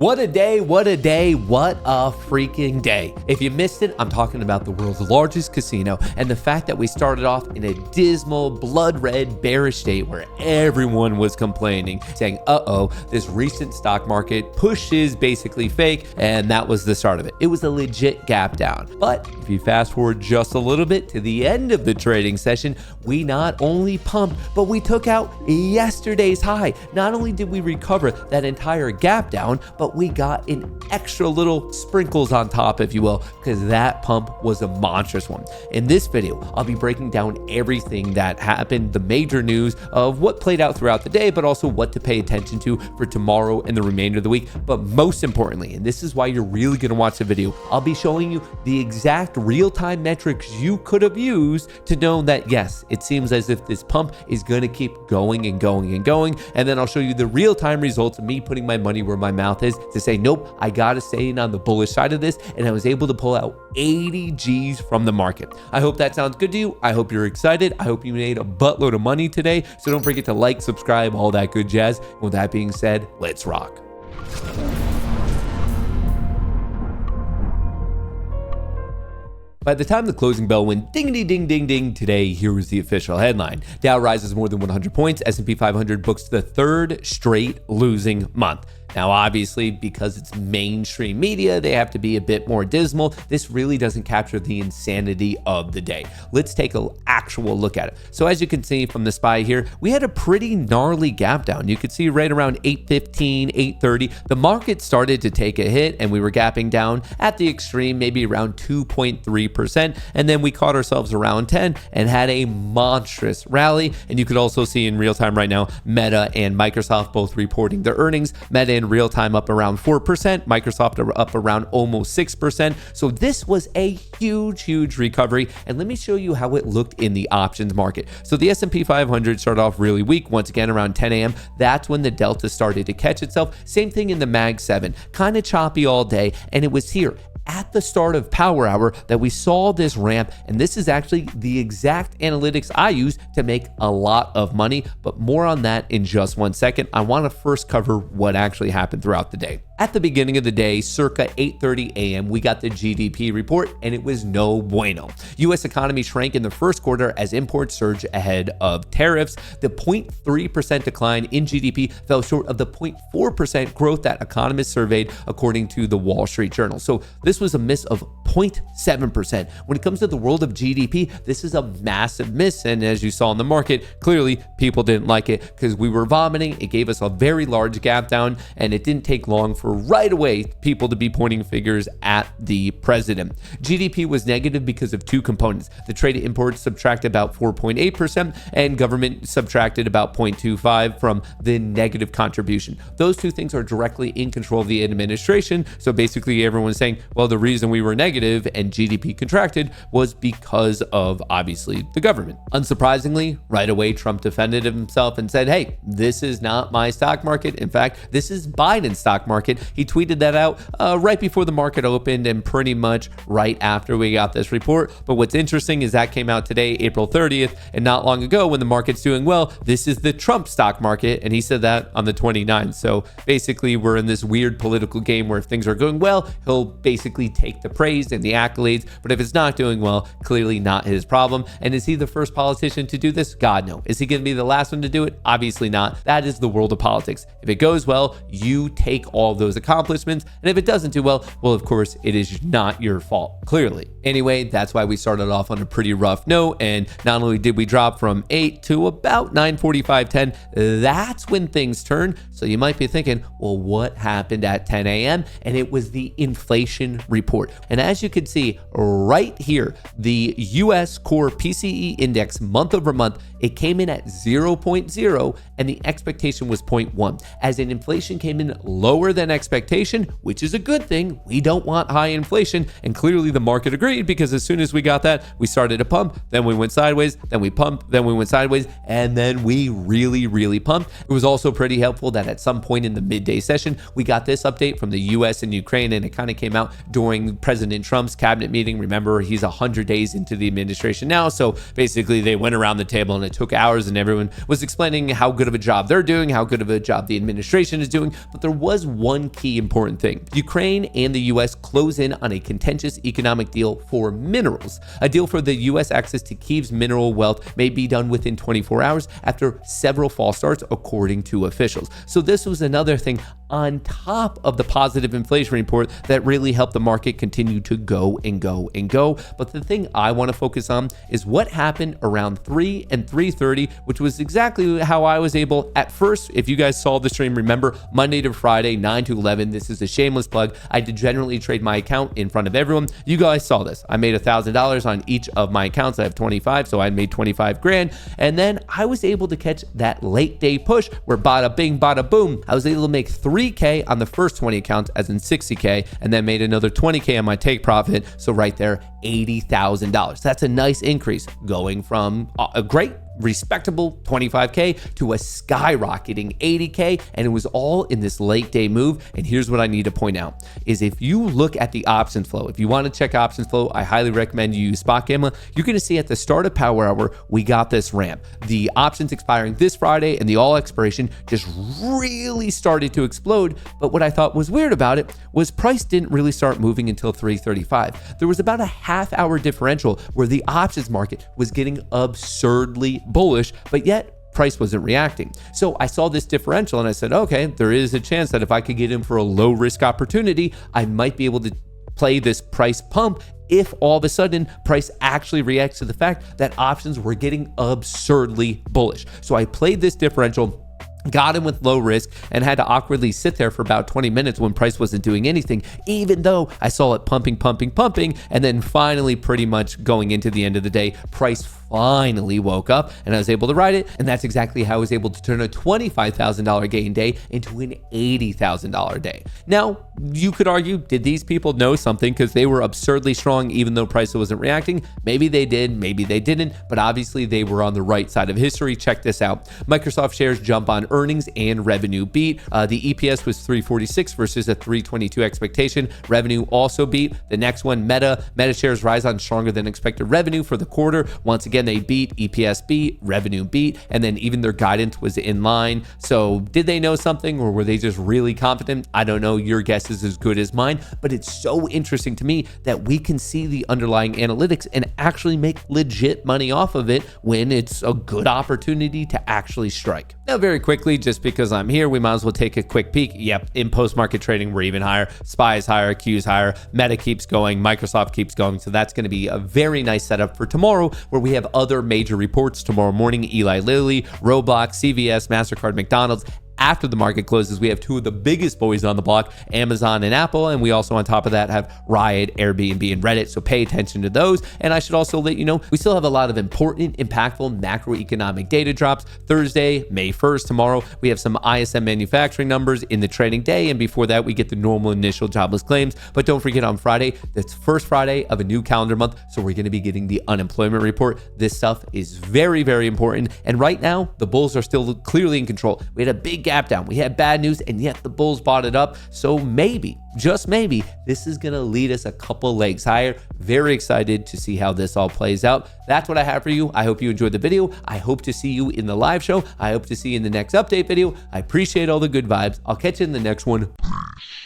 What a day, what a day, what a freaking day. If you missed it, I'm talking about the world's largest casino and the fact that we started off in a dismal, blood-red, bearish state where everyone was complaining, saying, this recent stock market push is basically fake, and that was the start of it. It was a legit gap down. But if you fast forward just a little bit to the end of the trading session, we not only pumped, but we took out yesterday's high. Not only did we recover that entire gap down, but we got an extra little sprinkles on top, if you will, because that pump was a monstrous one. In this video, I'll be breaking down everything that happened, the major news of what played out throughout the day, but also what to pay attention to for tomorrow and the remainder of the week. But most importantly, and this is why you're really going to watch the video, I'll be showing you the exact real-time metrics you could have used to know that, yes, it seems as if this pump is going to keep going and going and going. And then I'll show you the real-time results of me putting my money where my mouth is to say, nope, I got to stay in on the bullish side of this. And I was able to pull out 80 G's from the market. I hope that sounds good to you. I hope you're excited. I hope you made a buttload of money today. So don't forget to like, subscribe, all that good jazz. And with that being said, let's rock. By the time the closing bell went dingity ding ding ding today, here was the official headline. Dow rises more than 100 points, S&P 500 books the third straight losing month. Now, obviously, because it's mainstream media, they have to be a bit more dismal. This really doesn't capture the insanity of the day. Let's take an actual look at it. So as you can see from the SPY here, we had a pretty gnarly gap down. You could see right around 815, 830, the market started to take a hit and we were gapping down at the extreme, maybe around 2.3%. And then we caught ourselves around 10 and had a monstrous rally. And you could also see in real time right now, Meta and Microsoft both reporting their earnings. Meta in real time up around 4%, Microsoft up around almost 6%. So this was a huge recovery. And let me show you how it looked in the options market. So the S&P 500 started off really weak, once again around 10 a.m. That's when the delta started to catch itself. Same thing in the Mag 7, kind of choppy all day. And it was here at the start of Power Hour that we saw this ramp, and this is actually the exact analytics I use to make a lot of money, but more on that in just 1 second. I want to first cover what actually happened throughout the day. At the beginning of the day, circa 8:30 a.m., we got the GDP report, and it was no bueno. U.S. economy shrank in the first quarter as imports surged ahead of tariffs. The 0.3% decline in GDP fell short of the 0.4% growth that economists surveyed, according to the Wall Street Journal. So this was a miss of 0.7%. When it comes to the world of GDP, this is a massive miss, and as you saw in the market, clearly people didn't like it because we were vomiting. It gave us a very large gap down, and it didn't take long for right away people to be pointing fingers at the president. GDP was negative because of two components. The trade imports subtracted about 4.8% and government subtracted about 0.25 from the negative contribution. Those two things are directly in control of the administration. So basically everyone's saying, well, the reason we were negative and GDP contracted was because of obviously the government. Unsurprisingly, right away, Trump defended himself and said, hey, this is not my stock market. In fact, this is Biden's stock market. He tweeted that out right before the market opened and pretty much right after we got this report. But what's interesting is that came out today, April 30th, and not long ago when the market's doing well, this is the Trump stock market, and he said that on the 29th. So basically we're in this weird political game where if things are going well, he'll basically take the praise and the accolades, but if it's not doing well, clearly not his problem. And is he the first politician to do this? God, no. Is he going to be the last one to do it? Obviously not. That is the world of politics. If it goes well, you take all those accomplishments, and if it doesn't do well, of course it is not your fault, clearly. Anyway, that's why we started off on a pretty rough note, and not only did we drop from 8 to about 9:45, 10, that's when things turned. So you might be thinking, well, what happened at 10 a.m.? And it was the inflation report. And as you can see right here, the US core PCE index month over month, it came in at 0.0 and the expectation was 0.1. As in, inflation came in lower than expectation, which is a good thing. We don't want high inflation. And clearly the market agreed, because as soon as we got that, we started to pump, then we went sideways, then we pumped, then we went sideways, and then we really pumped. It was also pretty helpful that at some point in the midday session, we got this update from the US and Ukraine, and it kind of came out during President President Trump's cabinet meeting. Remember, he's 100 days into the administration now. So basically, they went around the table and it took hours and everyone was explaining how good of a job they're doing, how good of a job the administration is doing. But there was one key important thing. Ukraine and the U.S. close in on a contentious economic deal for minerals. A deal for the U.S. access to Kyiv's mineral wealth may be done within 24 hours after several false starts, according to officials. So this was another thing on top of the positive inflation report that really helped the market continue to go and go and go. But the thing I want to focus on is what happened around 3 and 3:30, which was exactly how I was able at first. If you guys saw the stream, remember Monday to Friday, 9 to 11. This is a shameless plug. I did generally trade my account in front of everyone. You guys saw this. I made $1,000 on each of my accounts. I have 25, so I made 25 grand. And then I was able to catch that late day push where bada bing, bada boom. I was able to make 3K on the first 20 accounts, as in 60K, and then made another 20K on my take profit. So right there, $80,000. That's a nice increase going from a great respectable 25K to a skyrocketing 80K, and it was all in this late day move. And here's what I need to point out is if you look at the options flow, if you want to check options flow, I highly recommend you use Spot Gamma. You're going to see at the start of Power Hour, we got this ramp. The options expiring this Friday and the all expiration just really started to explode. But what I thought was weird about it was price didn't really start moving until 3:35. There was about a half-hour differential where the options market was getting absurdly bullish, but yet price wasn't reacting. So I saw this differential and I said, okay, there is a chance that if I could get in for a low risk opportunity, I might be able to play this price pump if all of a sudden price actually reacts to the fact that options were getting absurdly bullish. So I played this differential, got in with low risk, and had to awkwardly sit there for about 20 minutes when price wasn't doing anything, even though I saw it pumping, and then finally pretty much going into the end of the day, price finally woke up and I was able to ride it. And that's exactly how I was able to turn a $25,000 gain day into an $80,000 day. Now, you could argue, did these people know something because they were absurdly strong even though price wasn't reacting? Maybe they did, maybe they didn't, but obviously they were on the right side of history. Check this out. Microsoft shares jump on earnings and revenue beat. The EPS was 346 versus a 322 expectation. Revenue also beat. The next one, Meta shares rise on stronger than expected revenue for the quarter. Once again, they beat, EPS beat, revenue beat, and then even their guidance was in line. So did they know something or were they just really confident? I don't know. Your guess is as good as mine, but it's so interesting to me that we can see the underlying analytics and actually make legit money off of it when it's a good opportunity to actually strike. Now, very quickly, just because I'm here, we might as well take a quick peek. Yep, in post-market trading, we're even higher. SPY is higher, Q is higher, Meta keeps going, Microsoft keeps going. So that's going to be a very nice setup for tomorrow where we have other major reports tomorrow morning. Eli Lilly, Roblox, CVS, MasterCard, McDonald's. After the market closes, we have two of the biggest boys on the block, Amazon and Apple. And we also, on top of that, have Riot, Airbnb, and Reddit. So pay attention to those. And I should also let you know, we still have a lot of important, impactful macroeconomic data drops. Thursday, May 1st, tomorrow, we have some ISM manufacturing numbers in the trading day. And before that, we get the normal initial jobless claims. But don't forget, on Friday, that's first Friday of a new calendar month. So we're going to be getting the unemployment report. This stuff is very, very important. And right now, the bulls are still clearly in control. We had a big gap down. We had bad news, and yet the bulls bought it up. So maybe, just maybe, this is going to lead us a couple legs higher. Very excited to see how this all plays out. That's what I have for you. I hope you enjoyed the video. I hope to see you in the live show. I hope to see you in the next update video. I appreciate all the good vibes. I'll catch you in the next one. Peace.